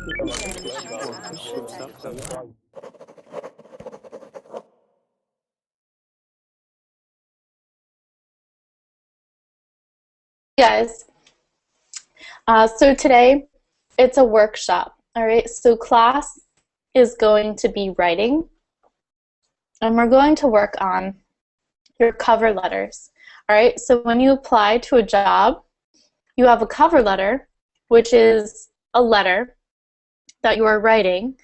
Guys, so today it's a workshop. All right, so class is going to be writing, and we're going to work on your cover letters. All right, so when you apply to a job, you have a cover letter, which is a letter that you are writing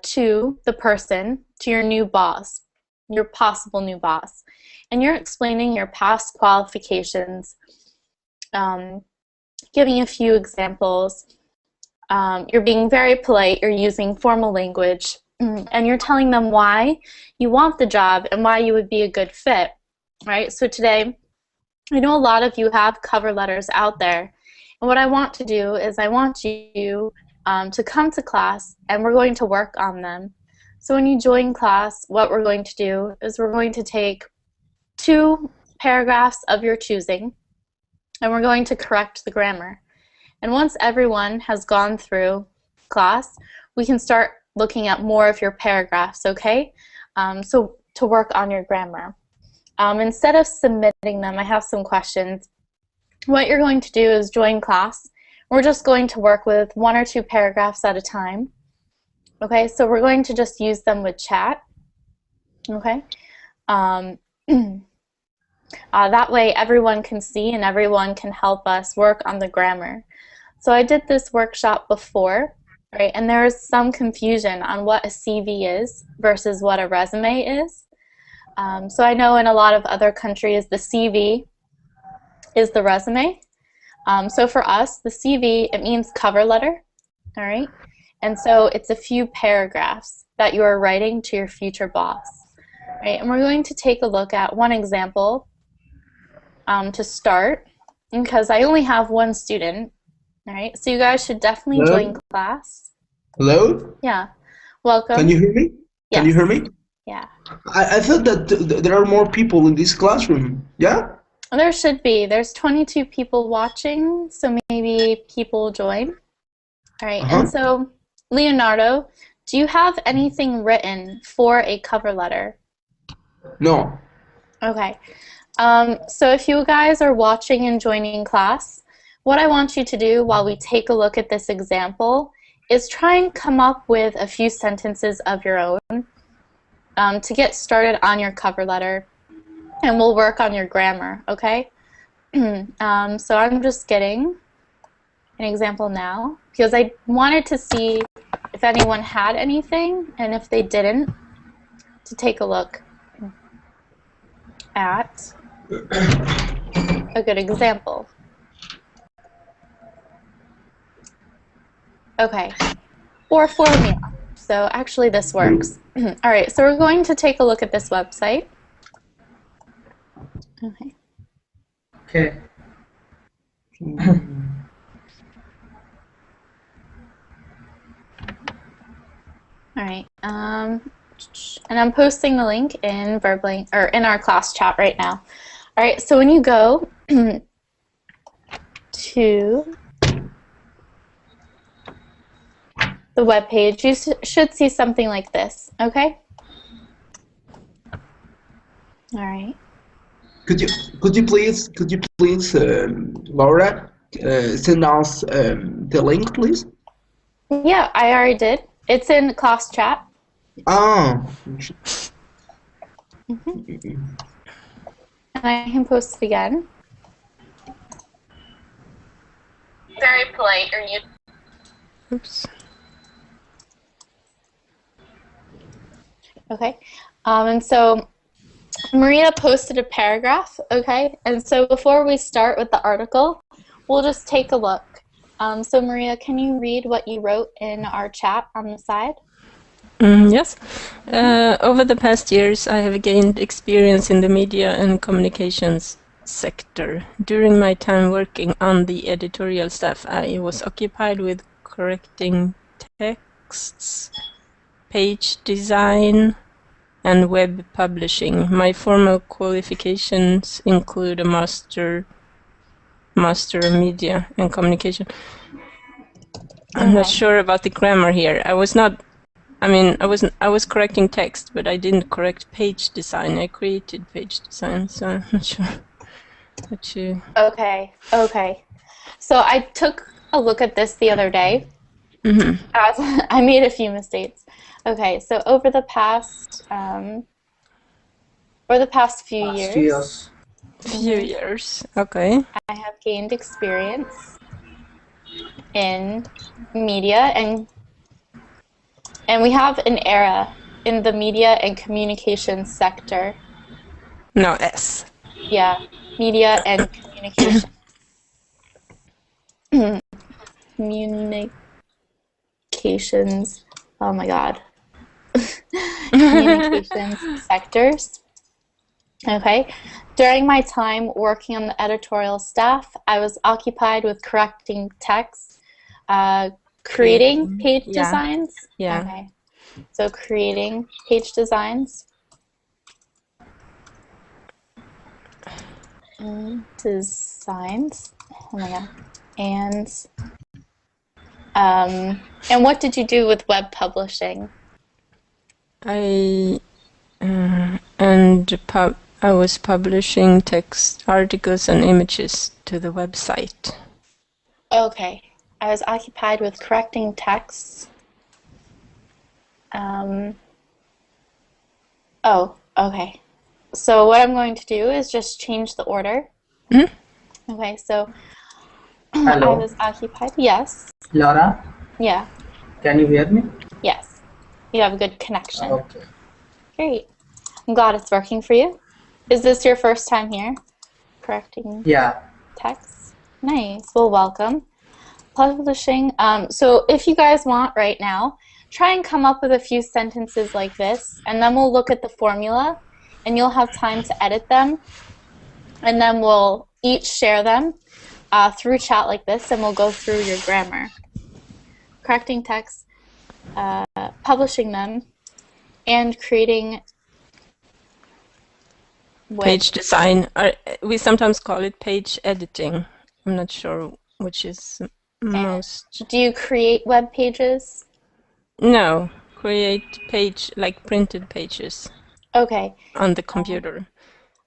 to the person, to your new boss, your possible new boss, and you're explaining your past qualifications, giving a few examples. You're being very polite, you're using formal language, and you're telling them why you want the job and why you would be a good fit, right? So today, I know a lot of you have cover letters out there, and what I want to do is I want you to come to class, and we're going to work on them. So when you join class, what we're going to do is we're going to take 2 paragraphs of your choosing, and we're going to correct the grammar. And once everyone has gone through class, we can start looking at more of your paragraphs, okay? So to work on your grammar. Instead of submitting them, I have some questions. What you're going to do is join class. We're just going to work with 1 or 2 paragraphs at a time. Okay, so we're going to just use them with chat. Okay? That way everyone can see and everyone can help us work on the grammar. So I did this workshop before, right, and there is some confusion on what a CV is versus what a resume is. So I know in a lot of other countries the CV is the resume. So for us, the CV, it means cover letter, all right? And so it's a few paragraphs that you are writing to your future boss, right? And we're going to take a look at one example to start, because I only have 1 student, all right? So you guys should definitely join class. Hello? Yeah. Welcome. Can you hear me? Yes. Can you hear me? Yeah. I thought that there are more people in this classroom. Yeah? There should be. There's 22 people watching, so maybe people join. All right. And so, Leonardo, do you have anything written for a cover letter? No. Okay. So if you guys are watching and joining class, what I want you to do while we take a look at this example is try and come up with a few sentences of your own to get started on your cover letter, and we'll work on your grammar, okay? So I'm just getting an example now because I wanted to see if anyone had anything, and if they didn't, to take a look at a good example. Okay, or formula. So actually this works. All right, so we're going to take a look at this website. Okay. Okay. All right. And I'm posting the link in Verbling, or in our class chat right now. All right, so when you go to the web page, you should see something like this, okay? All right. Could you please Laura, send us the link, please? Yeah, I already did. It's in class chat. Oh. And I can post it again. Very polite, or you? Oops. Okay, and so Maria posted a paragraph, okay? And so before we start with the article, we'll just take a look. So Maria, can you read what you wrote in our chat on the side? Yes. Over the past years, I have gained experience in the media and communications sector. During my time working on the editorial staff, I was occupied with correcting texts, page design, and web publishing. My formal qualifications include a Master of Media and Communication. I'm not Okay. sure about the grammar here. I was not. I mean, I was correcting text, but I didn't correct page design. I created page design, so I'm not sure what you. Okay. Okay. So I took a look at this the other day. As I made a few mistakes. Okay, so over the past few Past years, years. Few years. Okay. I have gained experience in media and we have an era in the media and communications sector. No S. Yeah, media and communication. Communications. Oh my God. Communications sectors. Okay. During my time working on the editorial staff, I was occupied with correcting text, creating page designs. Yeah. Okay. So creating page designs. Designs. Oh my God. And what did you do with web publishing? I was publishing text articles and images to the website. Okay. I was occupied with correcting texts. Oh, okay. So what I'm going to do is just change the order. Okay, so I Hello, was occupied. Yes. Laura. Yeah. Can you hear me? Yes. You have a good connection. Okay. Great. I'm glad it's working for you. Is this your first time here? Correcting Yeah. text? Nice. Well, welcome. Publishing. So if you guys want right now, try and come up with a few sentences like this, and then we'll look at the formula, and you'll have time to edit them, and then we'll each share them through chat like this, and we'll go through your grammar. Correcting text, publishing them, and creating Page design. We sometimes call it page editing. I'm not sure which is most. Do you create web pages? No, create page like printed pages. Okay. On the computer.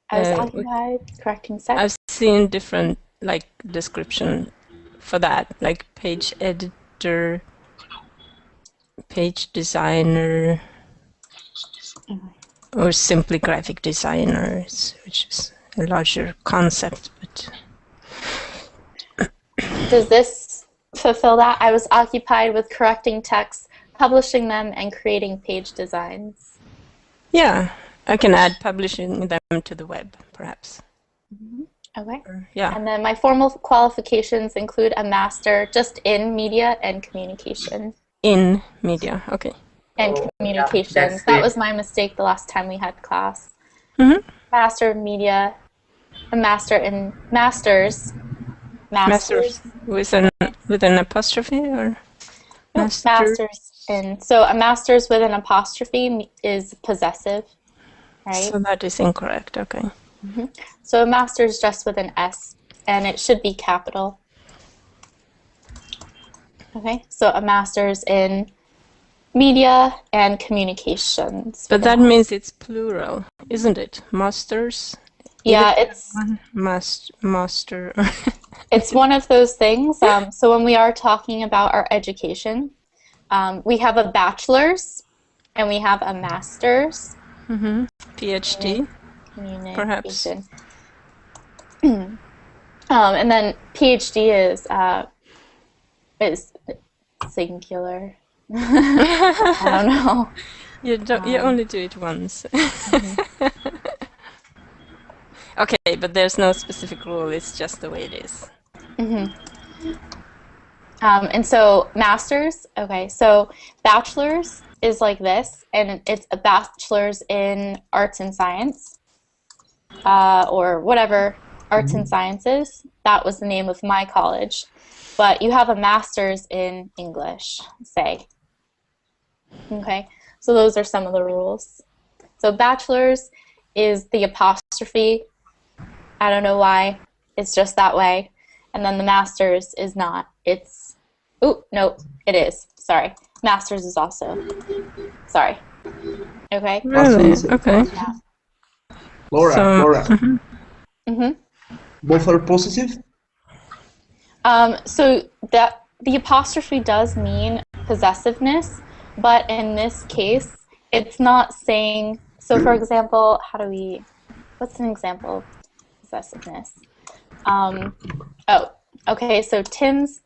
I was occupied correcting text. I've seen different like description for that, like page editor, page designer, or simply graphic designers, which is a larger concept. But does this fulfill that? I was occupied with correcting texts, publishing them, and creating page designs. Yeah, I can add publishing them to the web, perhaps. Okay. Yeah. And then my formal qualifications include a master just in media and communication. In media, okay. And communications. Yeah, that was my mistake the last time we had class. Master in media, a master in masters. Masters with an apostrophe or masters in. So a master's with an apostrophe is possessive, right? So that is incorrect. Okay. So a master's just with an S, and it should be capital. Okay. So a master's in media and communications. But that means it's plural, isn't it? Masters. Yeah, it's master. it's one of those things. So when we are talking about our education, we have a bachelor's and we have a master's. PhD, perhaps. And then PhD is singular. I don't know. You only do it once. Okay, but there's no specific rule. It's just the way it is. And so masters, okay, so bachelor's is like this, and it's a bachelor's in arts and science, or whatever arts and sciences. That was the name of my college. But you have a master's in English, say. Okay, so those are some of the rules. So bachelor's is the apostrophe. I don't know why. It's just that way. And then the master's is not. It's Oh, no, it is. Sorry. Master's is also. Sorry. Okay. Really? Okay. Laura, So, Laura, Mm-hmm. both are positive? So that the apostrophe does mean possessiveness, but in this case, it's not saying. So, for example, what's an example of possessiveness? Oh, okay. So Tim's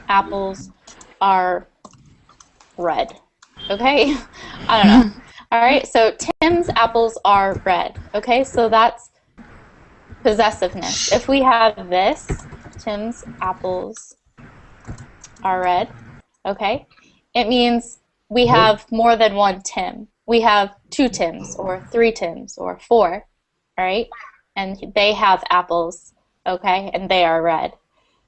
apples are red. Okay, I don't know. All right. So Tim's apples are red. Okay, so that's possessiveness. If we have this, Tim's apples are red, okay, it means we have more than one Tim. We have 2 Tims or 3 Tims or 4, all right? And they have apples, okay, and they are red,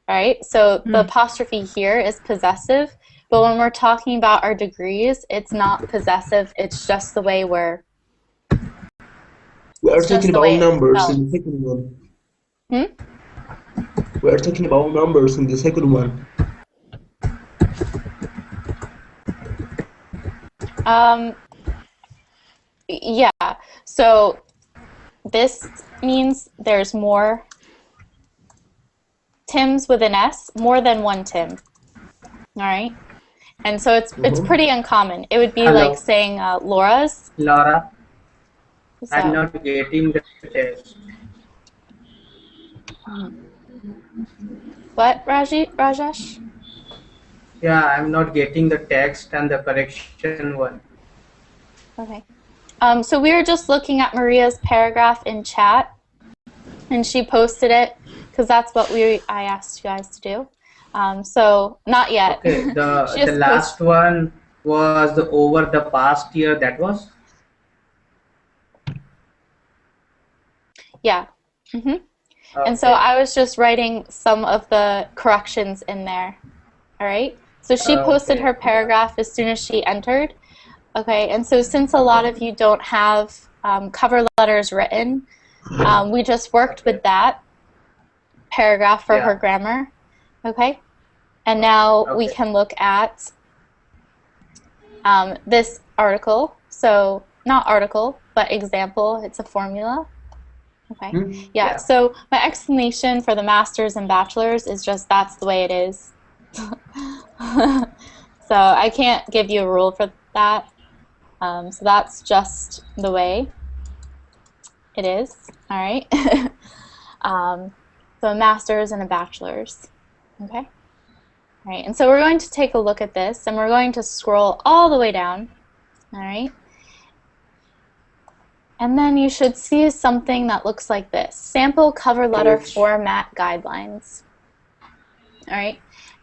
all right? So the apostrophe here is possessive, but when we're talking about our degrees, it's not possessive. It's just the way We are it's just talking the about way it numbers spells. in the second one. Hmm? We are talking about numbers in the second one. Yeah, so this means there's more Tims with an S, more than one Tim. All right, and so it's pretty uncommon. It would be Hello. like saying Laura's. Laura, I'm So not getting the test. what, Rajesh? Yeah, I'm not getting the text and the correction one. Okay. So we were just looking at Maria's paragraph in chat, and she posted it because that's what I asked you guys to do. So not yet. Okay, She the just last one was the over the past year. That was Yeah. And so I was just writing some of the corrections in there. All right. So she posted her paragraph as soon as she entered. Okay. And so since a lot of you don't have cover letters written, we just worked with that paragraph for her grammar. Okay. And now we can look at this article. So not article, but example. It's a formula. Okay. Yeah. So my explanation for the masters and bachelors is just that's the way it is. So I can't give you a rule for that. So that's just the way it is. All right. So a master's and a bachelor's. Okay. All right. And so we're going to take a look at this, and we're going to scroll all the way down. All right. And then you should see something that looks like this. Sample cover letter format guidelines. All right.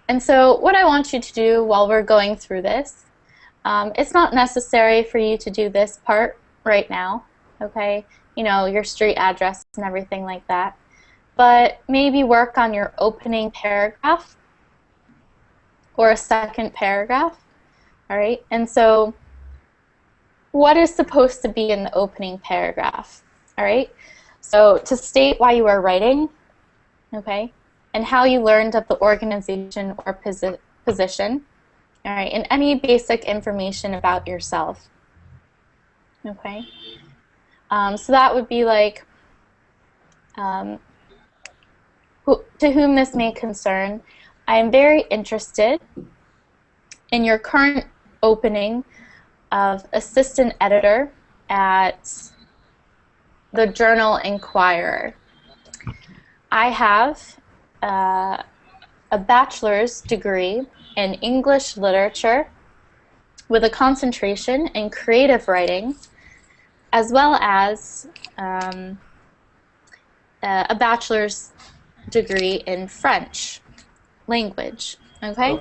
And so what I want you to do while we're going through this, it's not necessary for you to do this part right now, okay? You know, your street address and everything like that. But maybe work on your opening paragraph or a second paragraph, all right? And so what is supposed to be in the opening paragraph, all right? So to state why you are writing, okay, and how you learned of the organization or position, all right, and any basic information about yourself, okay? So that would be like, to whom this may concern, I am very interested in your current opening of assistant editor at the Journal Inquirer. I have a bachelor's degree in English literature with a concentration in creative writing, as well as a bachelor's degree in French language. Okay?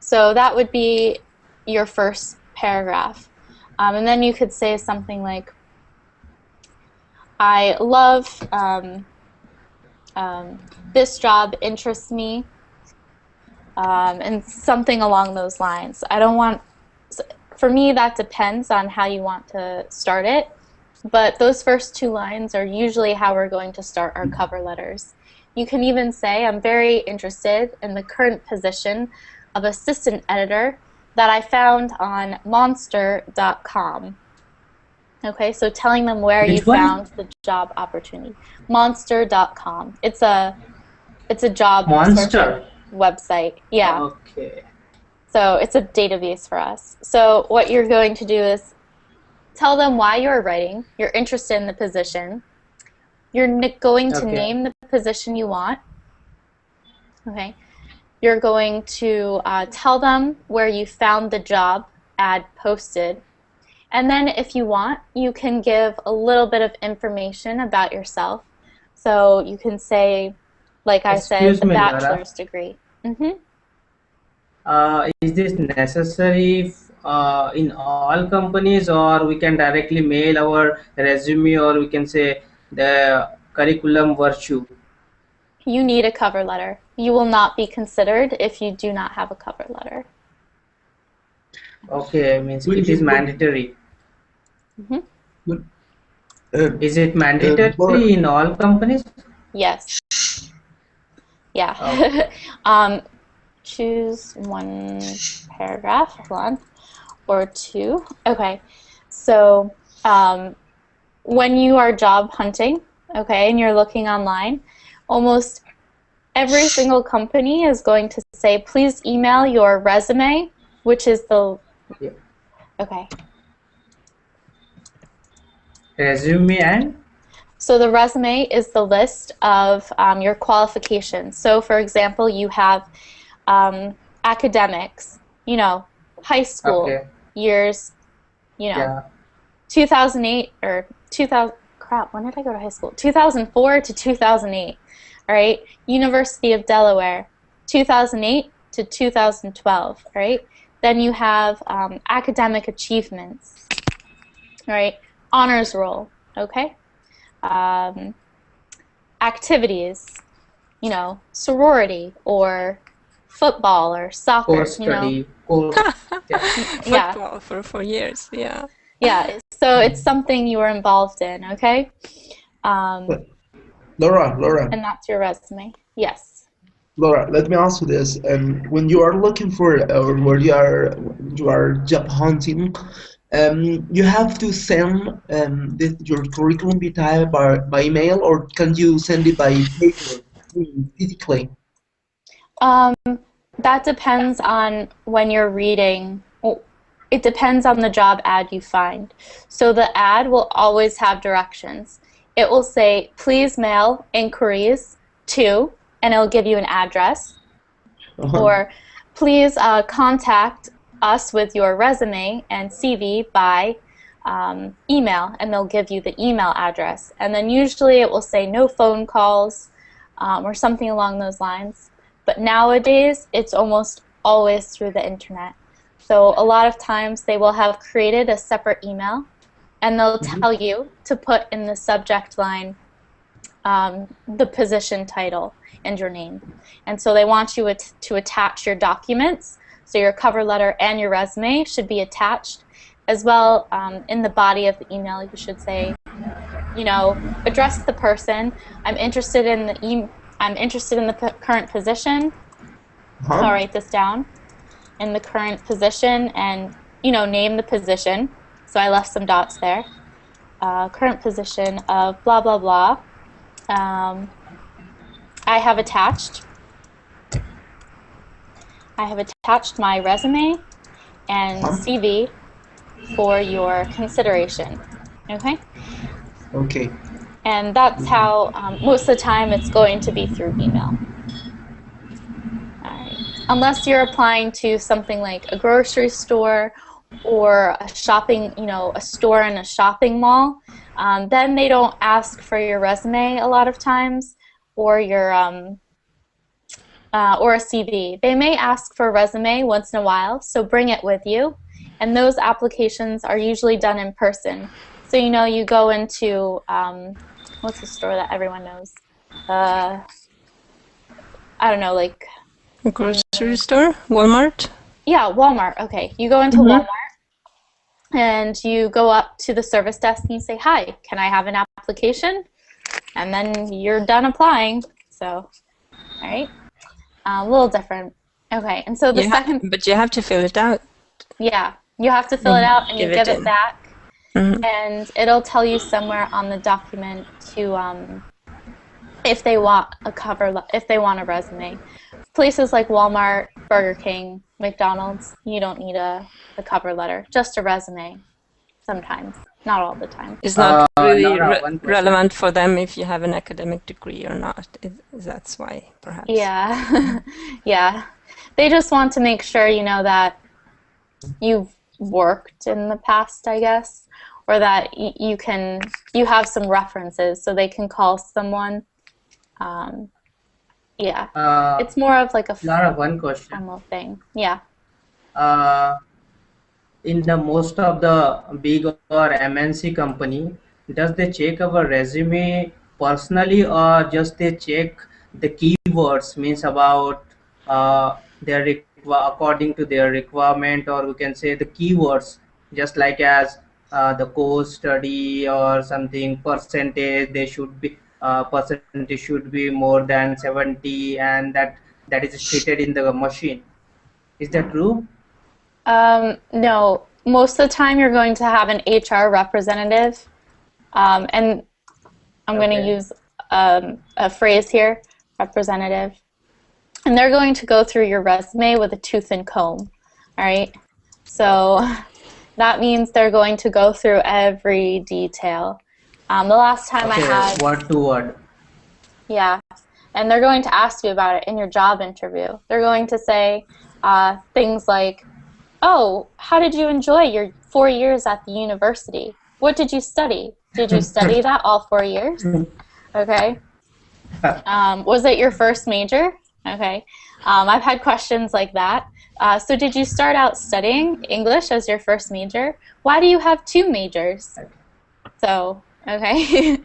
So that would be your first paragraph. And then you could say something like, I love this job interests me, and something along those lines. I don't want, for me that depends on how you want to start it, but those first 2 lines are usually how we're going to start our cover letters. You can even say, I'm very interested in the current position of assistant editor that I found on monster.com. Okay, so telling them where you Which one? found the job opportunity. Monster.com. It's a job searching Monster. website. Yeah. Okay. So it's a database for us. So what you're going to do is tell them why you're writing, you're interested in the position, you're going to Okay. name the position you want. Okay. You're going to tell them where you found the job ad posted. And then if you want, you can give a little bit of information about yourself. So you can say, like I said, Excuse the me, Laura. bachelor's degree. Is this necessary in all companies, or we can directly mail our resume, or we can say the curriculum virtue? You need a cover letter. You will not be considered if you do not have a cover letter. Okay, means Would it is you- mandatory. would- uh, Is it Laura, mandatory in all companies? Yes. Yeah. Oh. Choose one paragraph, hold on, or two. Okay. So when you are job hunting, okay, and you're looking online, almost every single company is going to say, please email your resume, which is the, Yeah. okay. Resume and So the resume is the list of your qualifications. So for example, you have academics, you know, high school okay. years, you know, Yeah. 2008 or 2000, crap, when did I go to high school? 2004 to 2008, all right? University of Delaware, 2008 to 2012, all right? Then you have academic achievements, all right? Honors roll, okay? Activities, you know, sorority or football or soccer, Course you know. study. Course. Yeah. Yeah. Football for 4 years, yeah. Yeah, so it's something you were involved in, okay? Laura, And that's your resume. Yes. Laura, let me ask you this. When you are looking for, or when you are job hunting, you have to send your curriculum vitae by email, or can you send it by paper, physically? That depends on when you're reading. Well, it depends on the job ad you find. So the ad will always have directions. It will say, please mail inquiries to, and it'll give you an address. Or please contact us with your resume and CV by email, and they'll give you the email address. And then usually it will say no phone calls or something along those lines. But nowadays, it's almost always through the internet. So a lot of times they will have created a separate email, and they'll tell you to put in the subject line the position title and your name. And so they want you to attach your documents, so your cover letter and your resume should be attached. As well, in the body of the email, you should say, you know, address the person. I'm interested in the current position. I'll write this down. In the current position, and you know, name the position. So I left some dots there. Current position of blah blah blah. I have attached my resume and CV for your consideration. Okay? Okay. And that's how, most of the time, it's going to be through email. All right. Unless you're applying to something like a grocery store or a shopping, you know, a store in a shopping mall, then they don't ask for your resume a lot of times, or your or a CV. They may ask for a resume once in a while, so bring it with you. And those applications are usually done in person. So you know, you go into what's the store that everyone knows? I don't know, like A grocery store? Walmart? yeah, Walmart. Okay, you go into Walmart and you go up to the service desk and you say, "Hi, can I have an application?" And then you're done applying. So, all right, a little different. Okay, and so the second, but you have to fill it out. yeah, you have to fill it out and you give it back, and it'll tell you somewhere on the document to if they want if they want a resume. Places like Walmart, Burger King, McDonald's, you don't need a cover letter, just a resume. Sometimes, not all the time. It's not really Laura, one question. relevant for them if you have an academic degree or not. That's why, perhaps. Yeah, yeah. They just want to make sure, you know, that you've worked in the past, I guess, or that you have some references so they can call someone. Yeah, it's more of like a Laura, one question. formal thing. Yeah. In the most of the big or MNC company, does they check our resume personally, or just they check the keywords, means about according to their requirement, or we can say the keywords, just like as the course study or something percentage, they should be percentage should be more than 70, and that is stated in the machine. Is that true? No, most of the time you're going to have an HR representative, and I'm going to use a phrase here, representative, and they're going to go through your resume with a tooth and comb, all right? So that means they're going to go through every detail. The last time I had... word to word. Yeah, and they're going to ask you about it in your job interview. They're going to say things like, oh, how did you enjoy your 4 years at the university? What did you study? Did you study that all 4 years? Okay. Was it your first major? Okay. I've had questions like that. So did you start out studying English as your first major? Why do you have 2 majors? So, okay.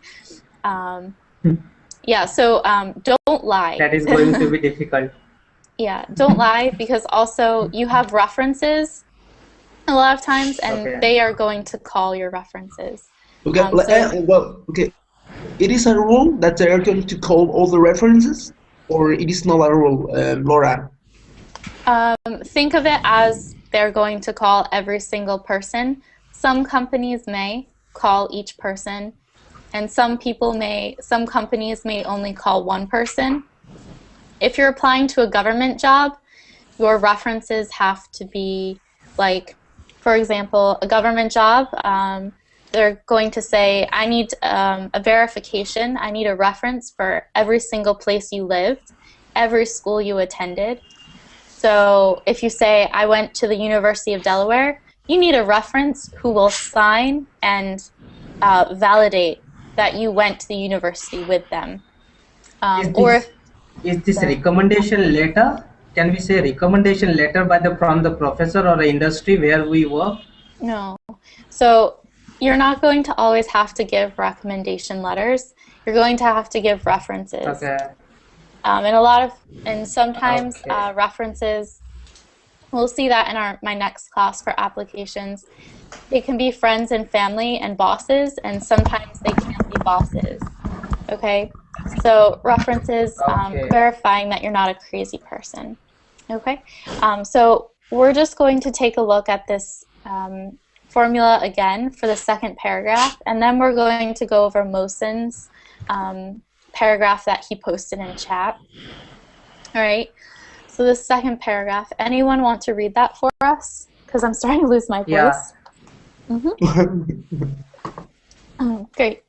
Yeah, so don't lie. That is going to be difficult. Yeah, don't lie, because also you have references a lot of times, and they are going to call your references. Okay, okay. It is a rule that they are going to call all the references, or it is not a rule, Laura? Think of it as they're going to call every single person. Some companies may call each person, and some companies may only call one person. If you're applying to a government job, your references have to be like, for example, a government job, they're going to say, I need a verification, I need a reference for every single place you lived, every school you attended. So if you say, I went to the University of Delaware, you need a reference who will sign and validate that you went to the university with them. Is this recommendation letter? Can we say recommendation letter from the professor or industry where we work? No. So you're not going to always have to give recommendation letters. You're going to have to give references. Okay. And sometimes references, we'll see that in my next class for applications. They can be friends and family and bosses, and sometimes they can't be bosses. Okay? So references, verifying that you're not a crazy person. Okay? So we're just going to take a look at this formula again for the second paragraph, and then we're going to go over Mohsin's paragraph that he posted in chat. All right? So the second paragraph, anyone want to read that for us? Because I'm starting to lose my voice. Oh, great.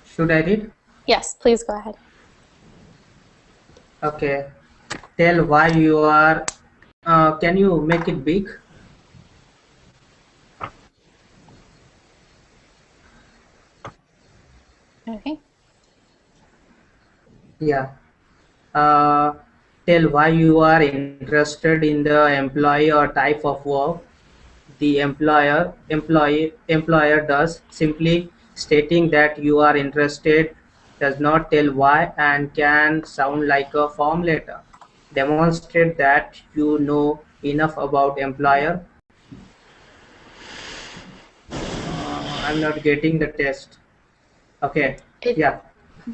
Should I read? Yes, please go ahead. Okay. Tell why you are. Can you make it big? Okay. Yeah. Tell why you are interested in the employee or type of work the employer does. Simply stating that you are interested does not tell why and can sound like a form letter. Demonstrate that you know enough about employer. I'm not getting the test. Okay. Yeah.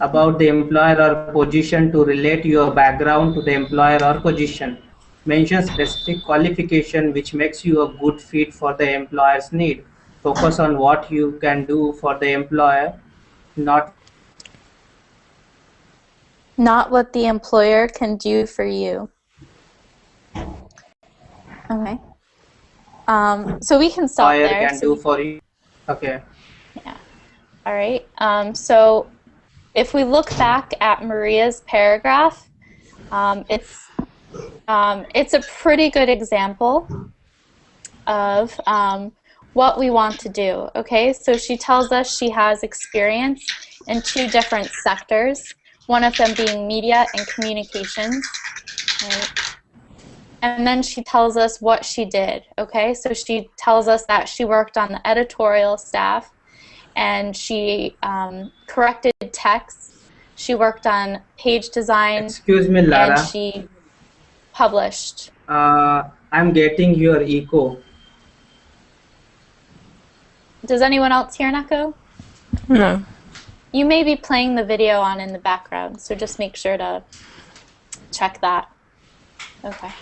about the employer or position to relate your background to the employer or position. Mention specific qualification which makes you a good fit for the employer's need. Focus on what you can do for the employer, not Not what the employer can do for you. Okay. So we can stop employer there. can do for you. Okay. Yeah. All right. So if we look back at Maria's paragraph, it's a pretty good example of what we want to do. Okay, so she tells us she has experience in 2 different sectors, one of them being media and communications. Right? And then she tells us what she did. Okay, so she tells us that she worked on the editorial staff, and she corrected text. She worked on page design. Excuse me, Lara. And she published. I'm getting your echo. Does anyone else hear an echo? No. You may be playing the video on in the background, so just make sure to check that. Okay.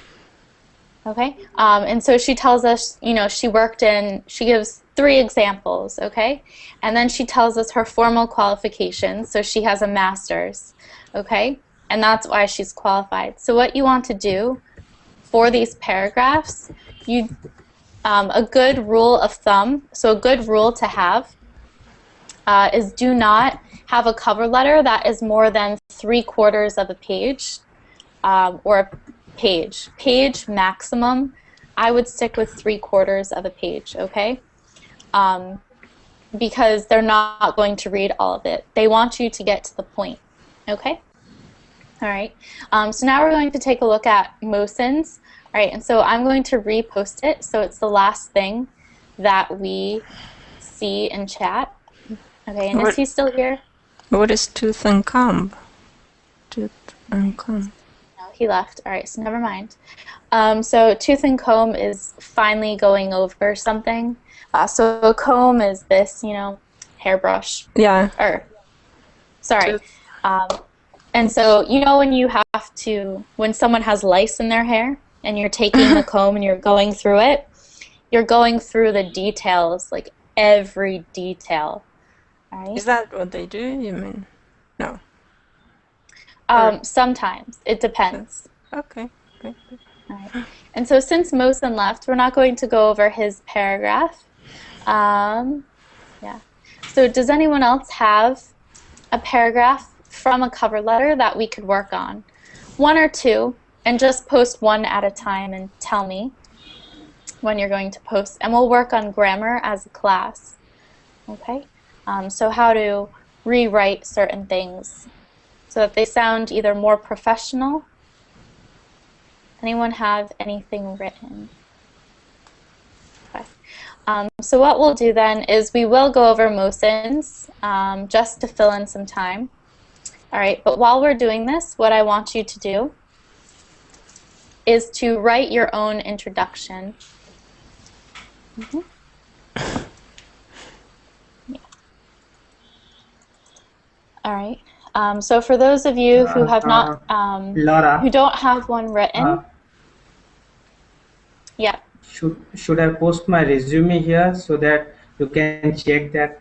Okay. And so she tells us, you know, she gives 3 examples, okay? And then she tells us her formal qualifications. So she has a master's, okay? And that's why she's qualified. So what you want to do for these paragraphs, a good rule of thumb, so a good rule to have is do not have a cover letter that is more than 3/4 of a page or a page. Page maximum, I would stick with 3/4 of a page, okay? Because they're not going to read all of it. They want you to get to the point, okay? All right, so now we're going to take a look at MOSINs. All right, and so I'm going to repost it, so it's the last thing that we see in chat. Okay, and is he still here? What is tooth and comb? Tooth and comb. No, he left. All right, so never mind. So tooth and comb is finally going over something. So a comb is this, you know, hairbrush. Yeah. Or, sorry. And so, you know, when someone has lice in their hair and you're taking the comb and you're going through it, you're going through the details, like every detail. All right? Is that what they do, you mean? No. Sometimes. It depends. Okay. Okay. All right. And so since Mosin left, we're not going to go over his paragraph. Yeah. So does anyone else have a paragraph from a cover letter that we could work on? 1 or 2, and just post 1 at a time and tell me when you're going to post. And we'll work on grammar as a class. Okay? So how to rewrite certain things so that they sound either more professional. Anyone have anything written? Okay. So what we'll do then is we will go over MOSINs just to fill in some time. All right, but while we're doing this, what I want you to do is to write your own introduction. Yeah. All right. So for those of you who have not, Laura, who don't have one written, yeah. Should I post my resume here so that you can check that?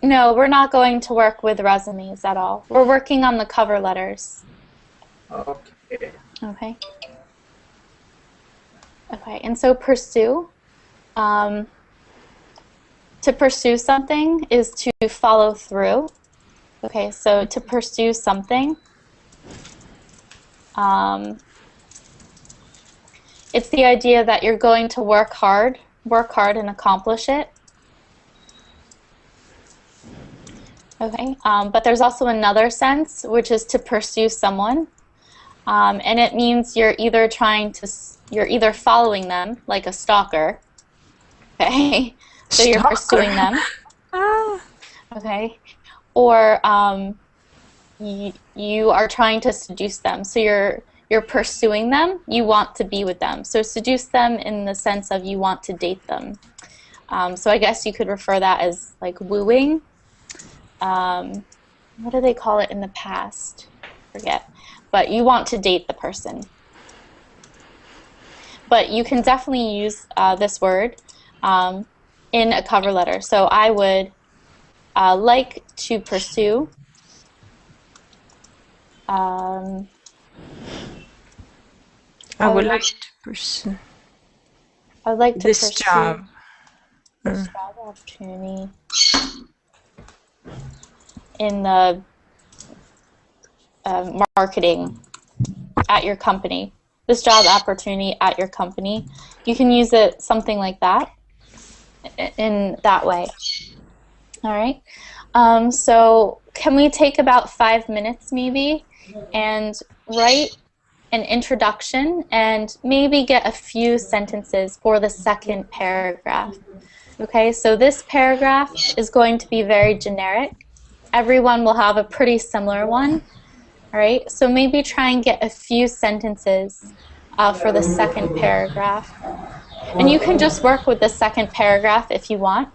No, we're not going to work with resumes at all. We're working on the cover letters. Okay. Okay. Okay, and so pursue. To pursue something is to follow through. Okay, so to pursue something, it's the idea that you're going to work hard and accomplish it. Okay, but there's also another sense, which is to pursue someone, and it means you're either following them like a stalker. Okay, so you're pursuing them. Okay, or you are trying to seduce them. So you're pursuing them. You want to be with them. So seduce them in the sense of you want to date them. So I guess you could refer that as like wooing. what do they call it in the past? Forget. But you want to date the person. But you can definitely use this word in a cover letter. So I would like to pursue I would like to pursue I would like to this pursue job. this job opportunity in the marketing at your company. This job opportunity at your company. You can use it something like that, in that way. All right. So can we take about 5 minutes maybe and write an introduction and maybe get a few sentences for the second paragraph? Okay, so this paragraph is going to be very generic. Everyone will have a pretty similar one. All right, so maybe try and get a few sentences for the second paragraph. And you can just work with the second paragraph if you want.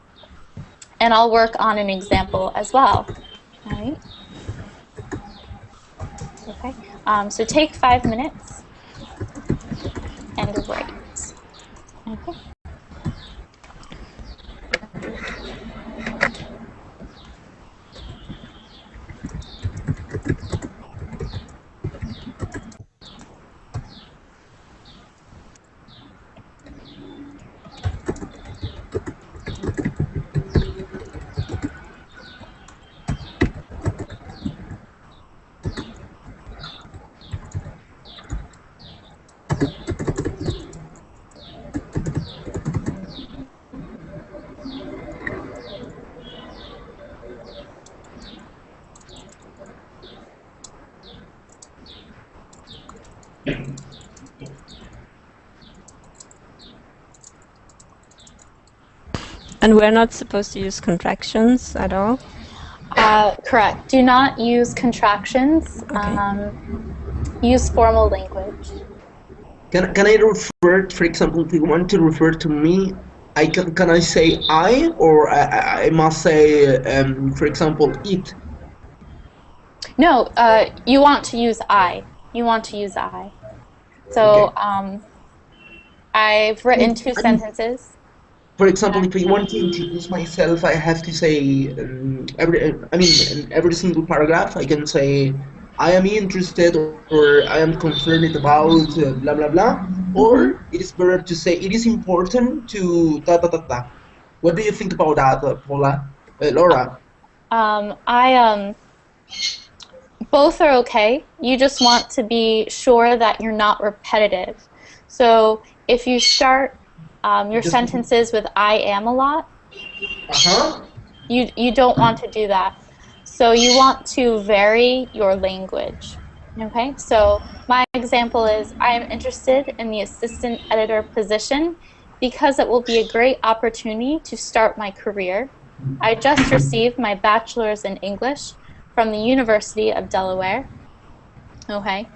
And I'll work on an example as well. All right. Okay. So take 5 minutes and write. Okay. And we're not supposed to use contractions at all? Correct. Do not use contractions. Okay. Use formal language. Can I refer, for example, if you want to refer to me, can I say I, or I must say, for example, it? No, you want to use I. You want to use I. So Okay. I've written two I mean, sentences. for example, if I want to introduce myself, I have to say in every single paragraph, I can say I am interested or I am concerned about blah blah blah. Or it is better to say it is important to da da da da. What do you think about that, Paula? Laura? Both are okay. You just want to be sure that you're not repetitive. So if you start your Just sentences with I am a lot, uh-huh. you don't want to do that. So you want to vary your language. Okay, so my example is I am interested in the assistant editor position because it will be a great opportunity to start my career. I just received my bachelor's in English from the University of Delaware. Okay,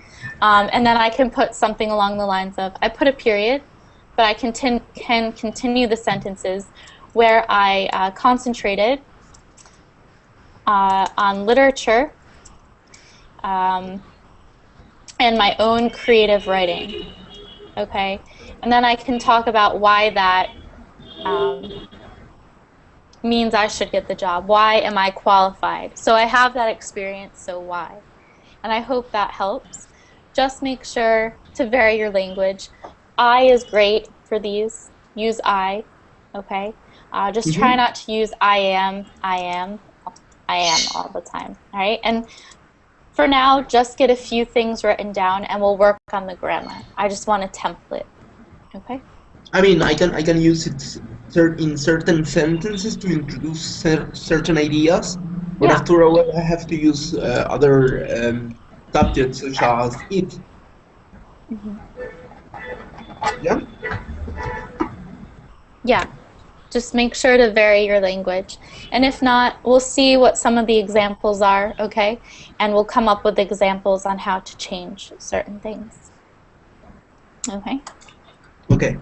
and then I can put something along the lines of, I put a period, but I can continue the sentences where I concentrated on literature and my own creative writing. Okay, and then I can talk about why that means I should get the job. Why am I qualified? So I have that experience, so why? And I hope that helps. Just make sure to vary your language. I is great for these. Use I, okay? Just try not to use I am all the time, all right? And for now, just get a few things written down and we'll work on the grammar. I just want a template, okay? I mean, I can use it in certain sentences to introduce certain ideas, but Yeah. after a while I have to use other subjects such as it. Yeah. Yeah. Just make sure to vary your language. And if not, we'll see what some of the examples are, okay? And we'll come up with examples on how to change certain things. Okay? Okay.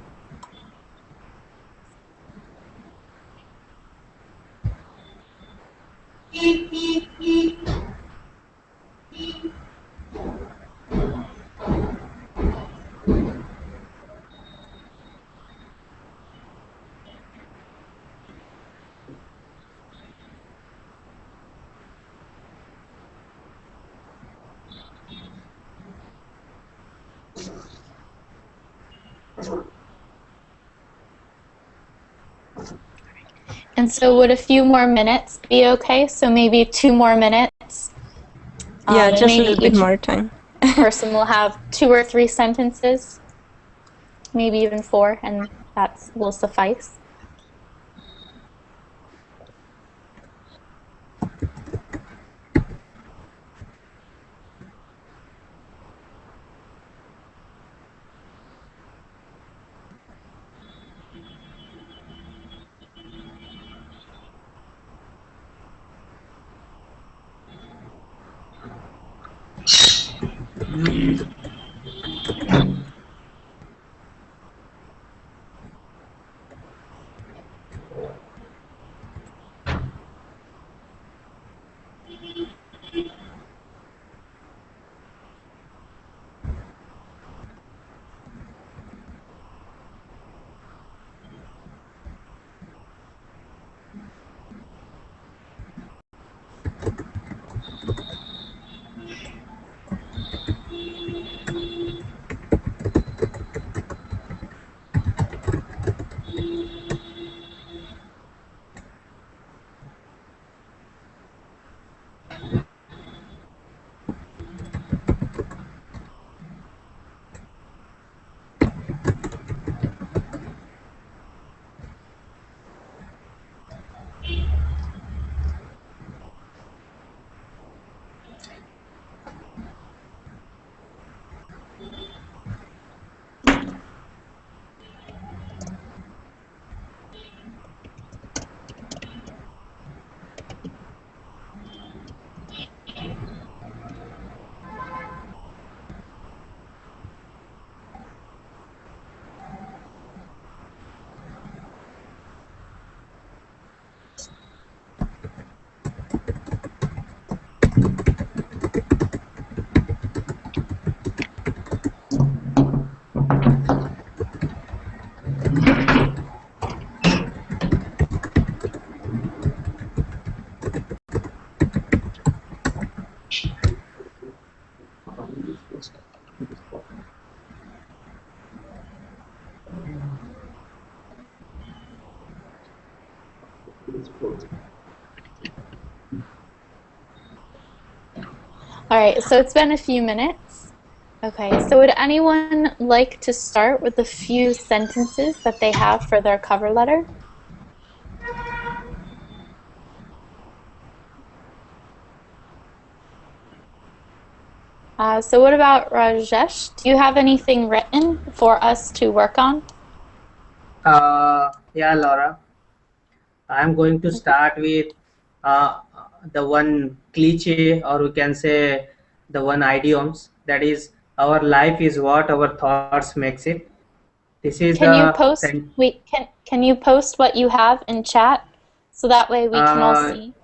And so would a few more minutes be okay? So maybe 2 more minutes? Yeah, And just a maybe little bit each more time. person will have 2 or 3 sentences, maybe even 4, and that will suffice. All right, so it's been a few minutes. Okay, so would anyone like to start with a few sentences that they have for their cover letter? So what about Rajesh? Do you have anything written for us to work on? Yeah, Laura. I'm going to start with the one cliche, or we can say the one idioms, that is, our life is what our thoughts makes it. This is Can you the post, wait, can you post what you have in chat so that way we can all uh, see?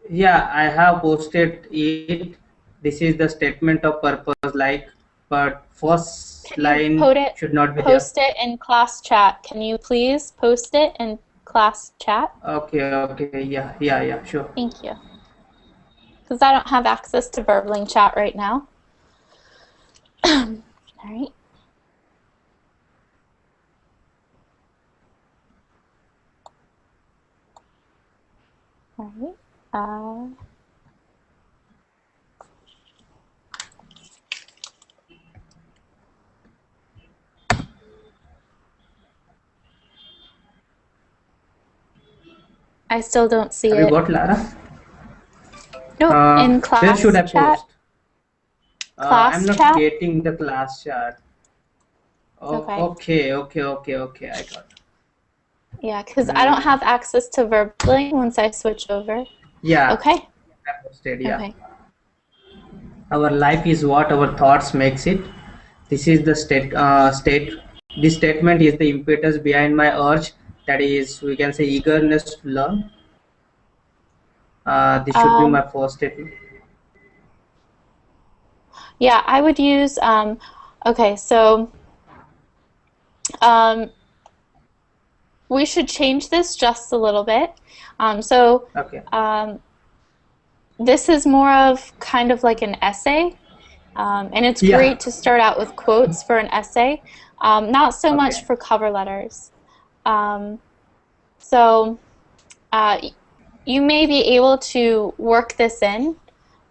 yeah, I have posted it. This is the statement of purpose, like, but first Can you line should not be there. post it in class chat? Can you please post it in class chat? Okay, yeah, sure. Thank you. Because I don't have access to Burbling chat right now. All right. All right. I still don't see Have you it. got, Lara? Nope, in Where should class I chat. post? I'm Class not chat. getting the class chat. Oh, Okay. okay. I got it. Yeah, because I don't have access to Verbling once I switch over. Yeah, Okay. I posted. Yeah. Okay. Our life is what our thoughts makes it. This is the state. This statement is the impetus behind my urge. That is, we can say, eagerness to learn. This should be Um, my first statement. yeah, I would use, okay, so um, we should change this just a little bit. So Okay. this is more of kind of like an essay, and it's Yeah. great to start out with quotes for an essay, not so much Okay. for cover letters. Um, so you may be able to work this in,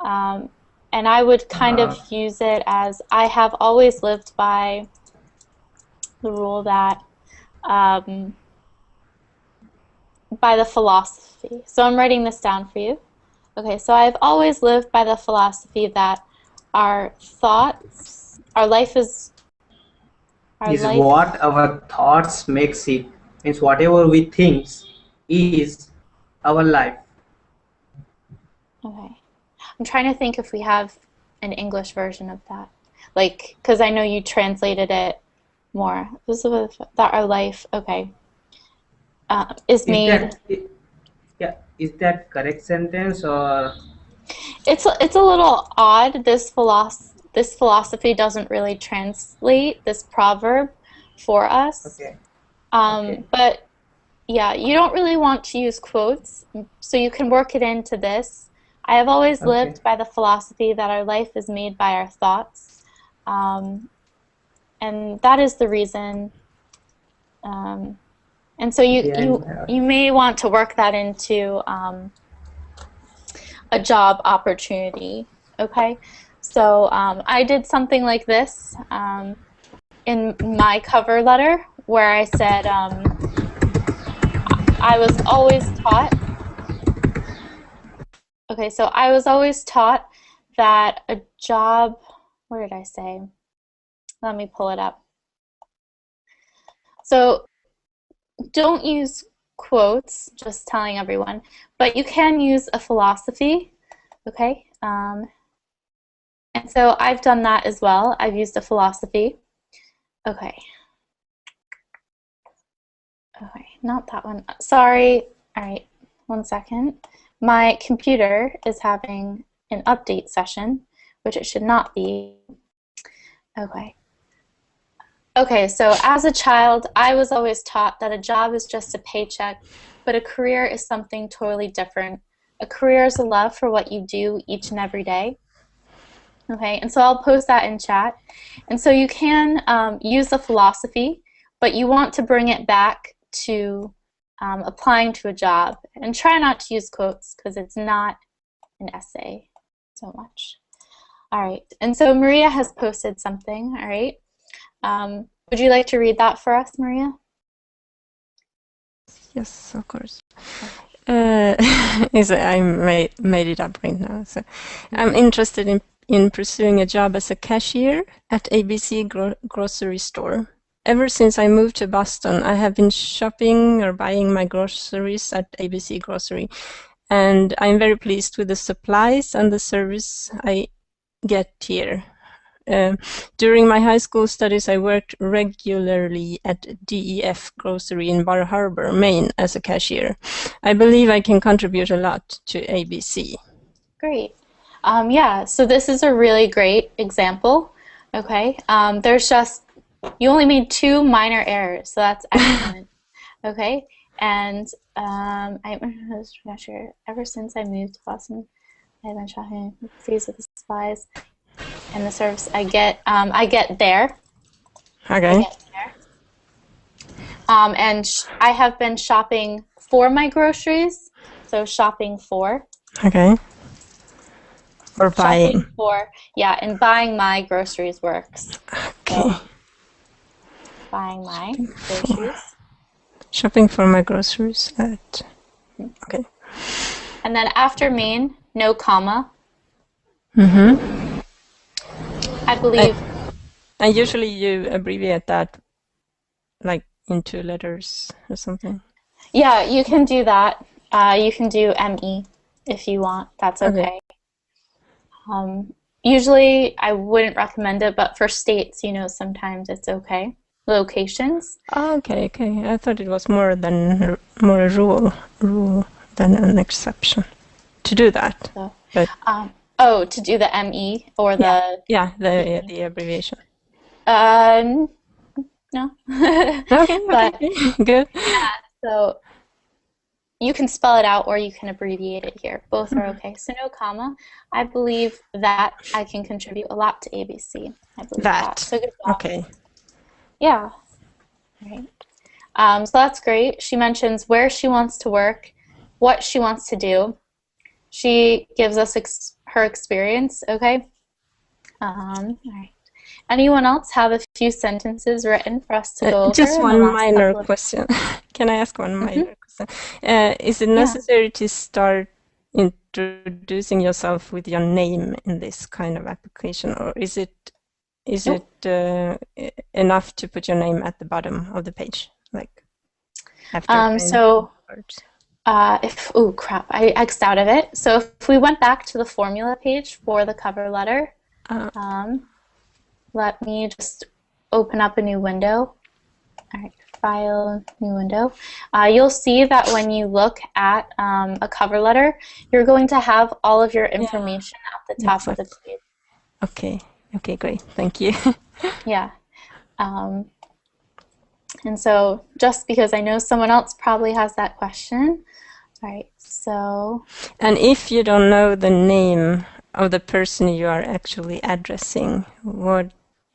and I would kind of use it as I have always lived by the rule that by the philosophy. So I'm writing this down for you. Okay, so I've always lived by the philosophy that our thoughts, our life is, our Is life, what our thoughts makes it. Means whatever we think is our life. okay. I'm trying to think if we have an English version of that. Like, because I know you translated it more. This is that our life, okay, is Is made. that yeah? Is that correct sentence or It's a little odd. This philosophy doesn't really translate this proverb for us. okay? Okay. But yeah, you don't really want to use quotes, so you can work it into this. I have always Okay. lived by the philosophy that our life is made by our thoughts, and that is the reason. And so Behind you may want to work that into a job opportunity. Okay, so I did something like this in my cover letter where I said I was always taught. Okay, so I was always taught that a job. What did I say? Let me pull it up. So don't use quotes, just telling everyone, but you can use a philosophy, okay? And so I've done that as well. I've used a philosophy. Okay. Okay, not that one. Sorry. All right, 1 second. My computer is having an update session, which it should not be. Okay. Okay, so as a child, I was always taught that a job is just a paycheck, but a career is something totally different. A career is a love for what you do each and every day. Okay, and so I'll post that in chat. And so you can use the philosophy, but you want to bring it back to applying to a job. And try not to use quotes because it's not an essay so much. All right, and so Maria has posted something, all right? Would you like to read that for us, Maria? Yes, of course. I made it up right now. So I'm interested in pursuing a job as a cashier at ABC grocery store. Ever since I moved to Boston, I have been shopping or buying my groceries at ABC Grocery, and I'm very pleased with the supplies and the service I get here. During my high school studies, I worked regularly at DEF Grocery in Bar Harbor, Maine, as a cashier. I believe I can contribute a lot to ABC. Great. Yeah, so this is a really great example. Okay, there's just, you only made 2 minor errors, so that's excellent. Okay, and I'm not sure. Ever since I moved to Boston, I've been shopping pleased with the supplies and the service I get there. Okay. I get there. And I have been shopping for my groceries, so shopping for. Okay. Or buying. Shopping for, yeah, and buying my groceries works. Okay. So, buying my groceries. Shopping for my groceries at. Okay. And then after main, no comma. Mm-hmm. I believe. And usually you abbreviate that like in 2 letters or something. Yeah, you can do that. You can do ME if you want. That's okay. Usually I wouldn't recommend it, but for states, sometimes it's okay. Locations. Oh, okay. I thought it was more a rule than an exception. to do that. So, But oh, to do the ME or the the abbreviation. No. Okay, But good. yeah, so you can spell it out or you can abbreviate it here. Both are okay. So no comma. I believe that I can contribute a lot to ABC. I believe that. So good job. Okay. Yeah. Right. So that's great. She mentions where she wants to work, what she wants to do. She gives us her experience. Okay. All right. Anyone else have a few sentences written for us to go over? Just in the one last minor couple of- question. Can I ask one minor question? Is it Yeah. necessary to start introducing yourself with your name in this kind of application, or is it enough to put your name at the bottom of the page, like after So words? oh crap, I X'd out of it. So if we went back to the formula page for the cover letter, let me just open up a new window. All right, file, new window. You'll see that when you look at a cover letter, you're going to have all of your information at the top of the page. Okay, great. Thank you. Yeah. And so just because I know someone else probably has that question. All right, so. And if you don't know the name of the person you are actually addressing, what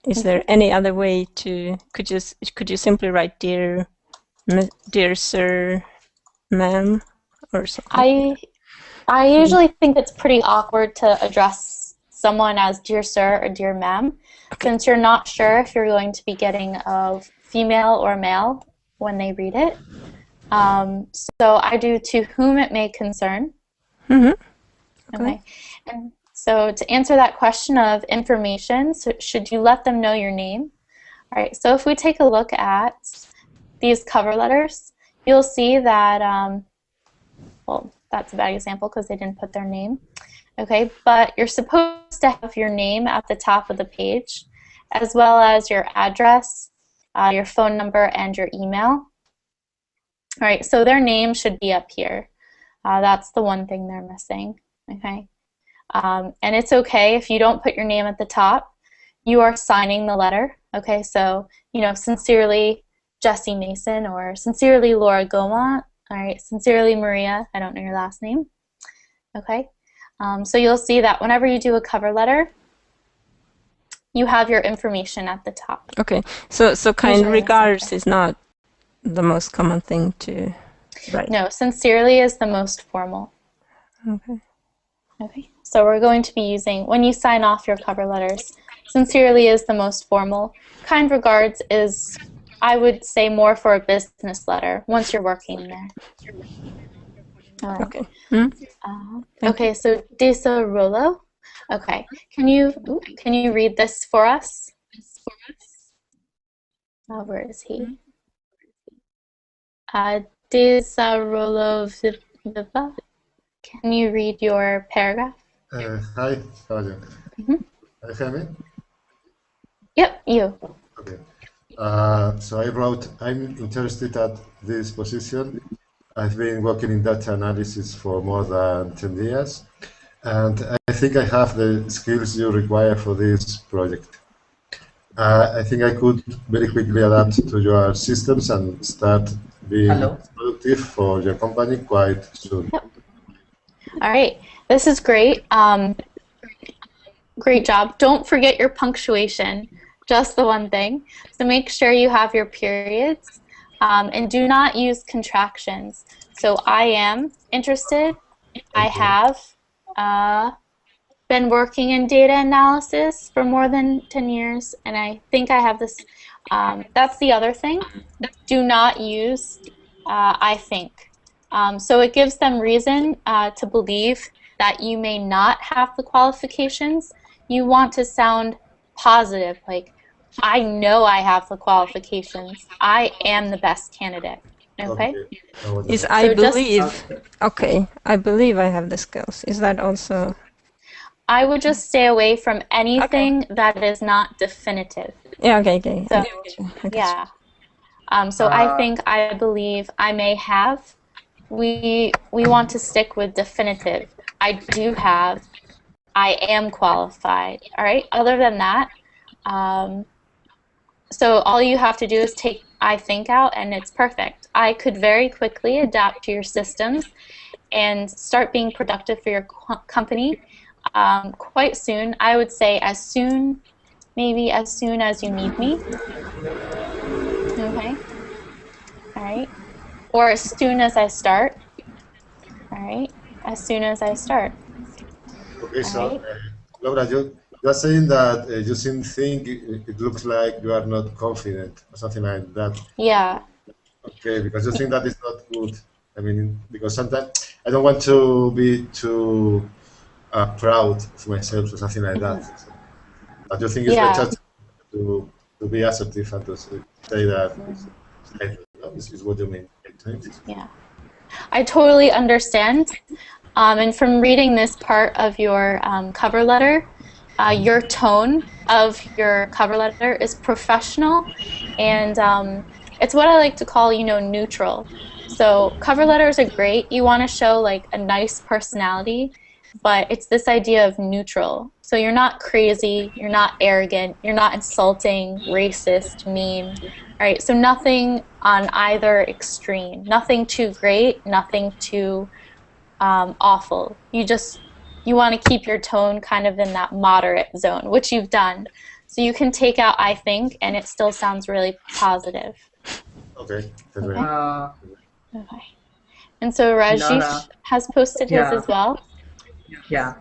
is there any other way to, could you simply write dear sir, ma'am, or something? I usually think it's pretty awkward to address someone as dear sir or dear ma'am, since you're not sure if you're going to be getting a female or male when they read it. So I do to whom it may concern. Okay. And so to answer that question of information, so should you let them know your name? All right, so if we take a look at these cover letters, you'll see that, well, that's a bad example because they didn't put their name. Okay, but you're supposed to have your name at the top of the page, as well as your address, your phone number, and your email. All right, so their name should be up here. That's the one thing they're missing. Okay, and it's okay if you don't put your name at the top. You are signing the letter. Okay, so sincerely Jesse Mason, or sincerely Laura Gomont. All right, sincerely Maria. I don't know your last name. Okay, so you'll see that whenever you do a cover letter, you have your information at the top. Okay, so kind regards is not the most common thing to write. No, sincerely is the most formal. Okay, so we're going to be using, when you sign off your cover letters, sincerely is the most formal. Kind regards is, I would say, more for a business letter once you're working there. All right. Okay. Okay, so Desarrollo. Okay, can you read this for us? Where is he? Desarrollo Viva. Can you read your paragraph? Hi, how are you? Can you hear me? Yep, you. Okay. So I wrote, I'm interested at this position. I've been working in data analysis for more than 10 years, and I think I have the skills you require for this project. I think I could very quickly adapt to your systems and start being productive for your company quite soon. Yep. All right, this is great. Great job. Don't forget your punctuation, just the one thing. So make sure you have your periods, and do not use contractions. So I am interested. I have been working in data analysis for more than 10 years, and I think I have this. That's the other thing. Do not use I think. So it gives them reason to believe that you may not have the qualifications. You want to sound positive, like, I know I have the qualifications. I am the best candidate. Okay? Is I believe. Okay, I believe I have the skills. Is that also? I would just stay away from anything that is not definitive. Yeah, okay. So, yeah. So I think, I believe, I may have. We want to stick with definitive. I do have, I am qualified. All right. Other than that, so all you have to do is take I think out, and it's perfect. I could very quickly adapt to your systems and start being productive for your company quite soon. I would say as soon, maybe as soon as you need me. Okay. All right. Or as soon as I start. All right. As soon as I start. Okay, All so right. Laura, you're saying that you seem think it looks like you are not confident or something like that. Yeah. Okay, because you think that is not good. I mean, because sometimes I don't want to be too proud of myself or something like that. Mhm. So, but you think it's Yeah. better to be assertive and to say that is what you mean. Right? Yeah. I totally understand. And from reading this part of your cover letter, your tone of your cover letter is professional, and it's what I like to call, neutral. So cover letters are great. You want to show like a nice personality, but it's this idea of neutral. So you're not crazy, you're not arrogant, you're not insulting, racist, mean, right? So nothing on either extreme, nothing too great, nothing too awful. You want to keep your tone kind of in that moderate zone, which you've done. So you can take out I think, and it still sounds really positive. Okay. Okay. Uh, Okay. And so Rajesh Laura, has posted his yeah, as well. yeah.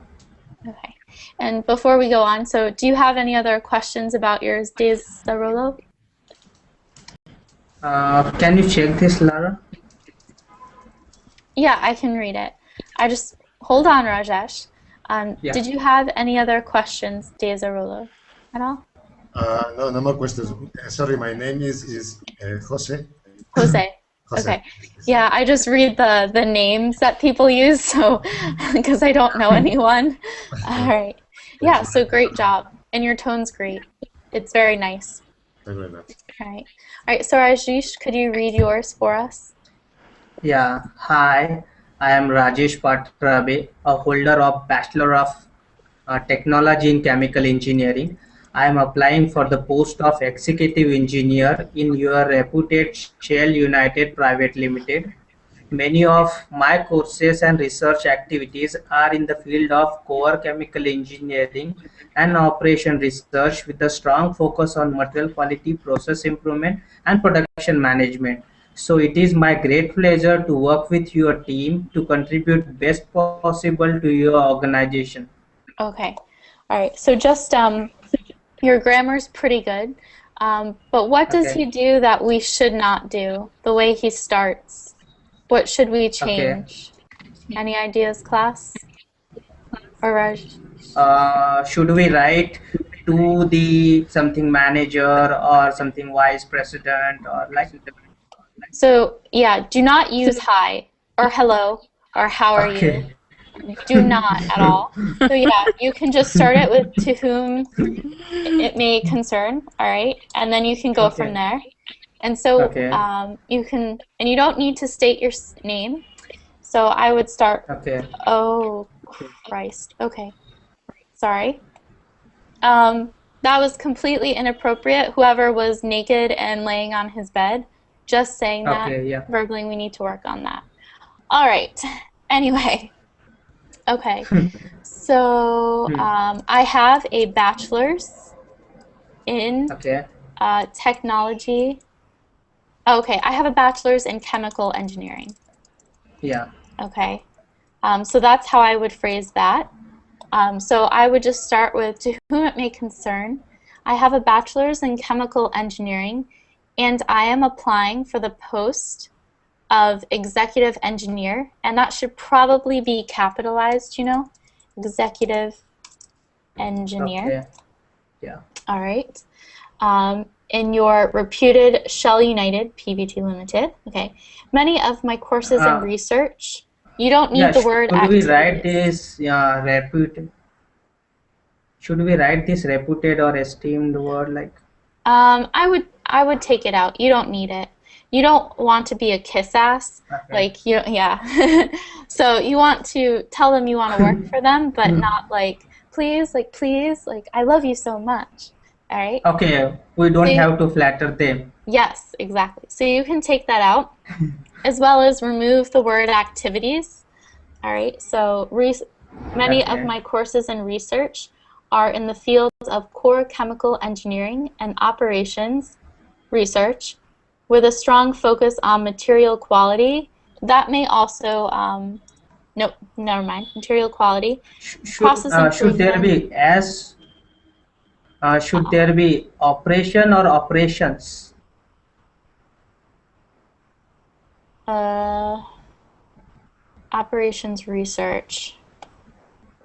Okay. And before we go on, so do you have any other questions about yours, Desarolo? Can you check this, Laura? Yeah, I can read it. I just hold on, Rajesh. Yeah. Did you have any other questions, Desarolo, at all? No, no more questions. Sorry, my name is Jose. Jose. Jose. Okay. Yeah, I just read the names that people use, so because I don't know anyone. All right. Yeah, so great job. And your tone's great. It's very nice. Thank you very much. All right. All right, so Rajesh, could you read yours for us? Yeah. Hi, I am Rajesh Patrabe, a holder of Bachelor of Technology in Chemical Engineering. I am applying for the post of Executive Engineer in your reputed Shell United Private Limited. Many of my courses and research activities are in the field of core chemical engineering and operation research with a strong focus on material quality, process improvement, and production management. So it is my great pleasure to work with your team to contribute best possible to your organization. Okay. All right. So just your grammar's pretty good. But what does Okay. he do that we should not do? The way he starts. What should we Okay. change? Any ideas, class? Or Raj? Should we write to the something manager or something vice president or like? So yeah, do not use hi or hello or how are you. Okay. Do not at all. So yeah, you can just start it with to whom it may concern, all right? And then you can go from Okay. there. And so Okay. you don't need to state your name. So I would start, Okay. oh Christ, okay, sorry. That was completely inappropriate. Whoever was naked and laying on his bed, just saying that, Okay. Yeah. verbally, we need to work on that. All right. Anyway, okay. So I have a bachelor's in Okay. technology. Okay, I have a bachelor's in chemical engineering. Yeah. Okay. So that's how I would phrase that. So I would just start with, to whom it may concern, I have a bachelor's in chemical engineering, and I am applying for the post of executive engineer, and that should probably be capitalized, executive engineer. Okay. Yeah. All right. In your reputed Shell United PVT Limited. Okay. Many of my courses and research, you don't need Yeah. the word Should we write activities. this reputed? Should we write this reputed or esteemed word like? I would take it out. You don't need it. you don't want to be a kiss ass. Okay. Like, yeah. So you want to tell them you want to work for them, but not like, please, I love you so much. All right? Okay, we don't So have to flatter them. yes, exactly. So you can take that out, as well as remove the word activities. All right, so many of Okay. my courses in research are in the fields of core chemical engineering and operations research with a strong focus on material quality. That may also, no, never mind, material quality, process Should there improvement, be should there be operation or operations? uh, operations research.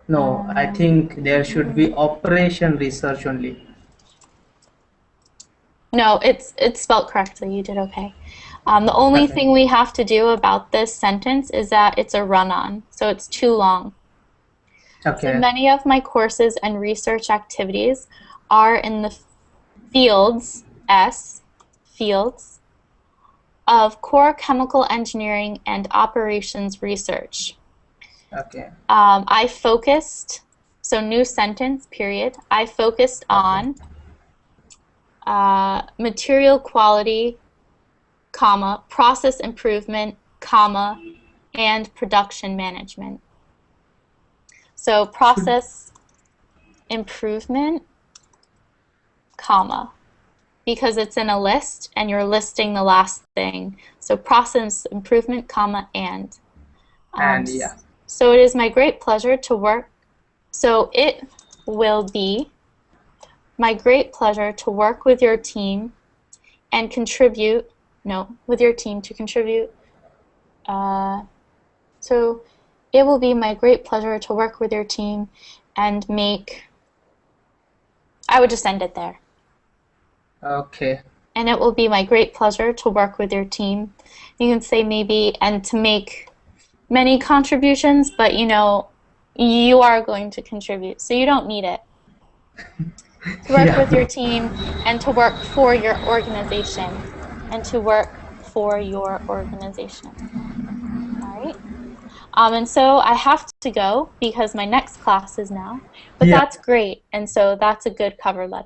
No, I think there should be operation research only. No, it's spelled correctly. You did okay. The only Okay. thing we have to do about this sentence is that it's a run-on, so it's too long. So Okay. many of my courses and research activities are in the fields, fields, of core chemical engineering and operations research. Okay. I focused, so new sentence, period. I focused on material quality, comma, process improvement, comma, and production management. So process improvement, comma, because it's in a list and you're listing the last thing. So process improvement, comma, and. And yeah. So it is my great pleasure to work. So it will be my great pleasure to work with your team and contribute. No, with your team to contribute. So it will be my great pleasure to work with your team and make. I would just end it there. Okay. And it will be my great pleasure to work with your team. You can say maybe, and to make many contributions, but you know, you are going to contribute, so you don't need it. To work with your team and to work for your organization. And to work for your organization. All right? And so I have to go because my next class is now, but Yeah. that's great, and so that's a good cover letter.